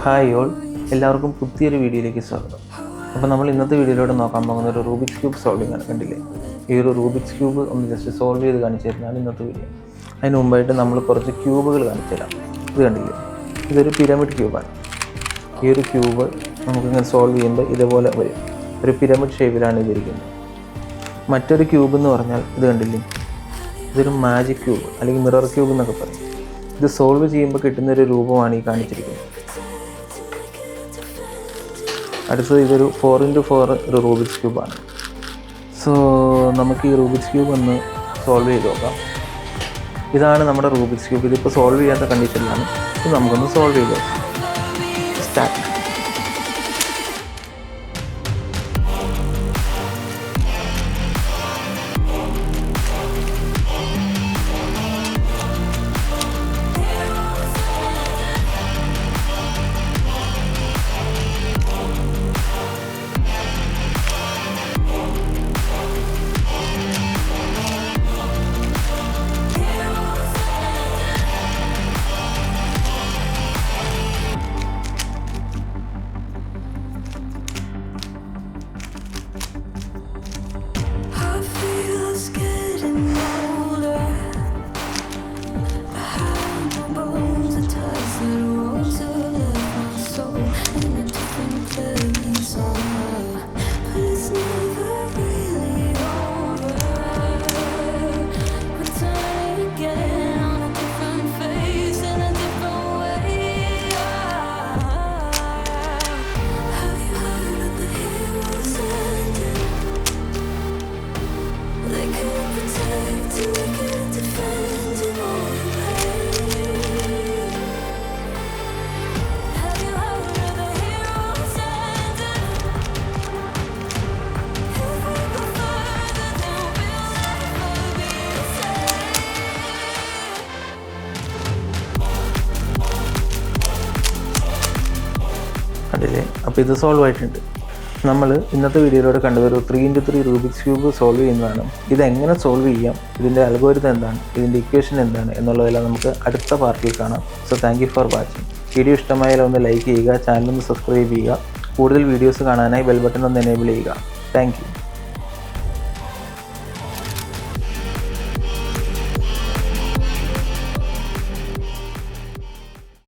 Hi all, എല്ലാവർക്കും പുതിയൊരു വീഡിയോയിലേക്ക് സ്വാഗതം. അപ്പോൾ നമ്മൾ ഇന്നത്തെ വീഡിയോയിലൂടെ നോക്കാൻ പോകുന്ന ഒരു റൂബിക്സ് ക്യൂബ് സോൾവിംഗ് ആണ്. കണ്ടില്ലേ, ഈ ഒരു റൂബിക്സ് ക്യൂബ് ഒന്ന് ജസ്റ്റ് സോൾവ് ചെയ്ത് കാണിച്ചു തരുന്നതാണ് ഇന്നത്തെ വീഡിയോ. അതിന് മുമ്പായിട്ട് നമ്മൾ കുറച്ച് ക്യൂബുകൾ കാണിച്ചു തരാം. ഇത് കണ്ടില്ലേ, ഇതൊരു പിരമിഡ് ക്യൂബാണ്. ഈ ഒരു ക്യൂബ് നമുക്കിങ്ങനെ സോൾവ് ചെയ്യുമ്പോൾ ഇതേപോലെ വരും. ഒരു പിരമിഡ് ഷേപ്പിലാണ് ഇതിരിക്കുന്നത്. മറ്റൊരു ക്യൂബ് എന്ന് പറഞ്ഞാൽ ഇത് കണ്ടില്ലേ, ഇതൊരു മാജിക് ക്യൂബ് അല്ലെങ്കിൽ മിറർ ക്യൂബ് എന്നൊക്കെ പറയും. ഇത് സോൾവ് ചെയ്യുമ്പോൾ കിട്ടുന്നൊരു രൂപമാണ് ഈ കാണിച്ചിരിക്കുന്നത്. അടുത്തത് ഇതൊരു 4x4 ഒരു റൂബിക്സ് ക്യൂബാണ്. സോ നമുക്ക് ഈ റൂബിക്സ് ക്യൂബ് ഒന്ന് സോൾവ് ചെയ്ത് നോക്കാം. ഇതാണ് നമ്മുടെ റൂബിക്സ് ക്യൂബ്. ഇതിപ്പോൾ സോൾവ് ചെയ്യാത്ത കണ്ടീഷനിലാണ്. ഇത് നമുക്കൊന്ന് സോൾവ് ചെയ്ത് നോക്കാം. സ്റ്റാർട്ട്. കണ്ടില്ലേ, അപ്പോൾ ഇത് സോൾവ് ആയിട്ടുണ്ട്. നമ്മൾ ഇന്നത്തെ വീഡിയോയിലൂടെ കണ്ടത് ഒരു 3x3 റൂബിക്സ് ക്യൂബ് സോൾവ് ചെയ്യുന്നതാണ്. ഇതെങ്ങനെ സോൾവ് ചെയ്യാം, ഇതിൻ്റെ അൽഗോരിതം എന്താണ്, ഇതിൻ്റെ ഇക്വേഷൻ എന്താണ് എന്നുള്ളതെല്ലാം നമുക്ക് അടുത്ത പാർട്ടിൽ കാണാം. So thank you for watching. Video ഇഷ്ടമായാൽ ഒന്ന് ലൈക്ക് ചെയ്യുക, ചാനൽ ഒന്ന് സബ്സ്ക്രൈബ് ചെയ്യുക. കൂടുതൽ വീഡിയോസ് കാണാനായി ബെൽ ബട്ടൺ ഒന്ന് എനേബിൾ ചെയ്യുക. Thank you.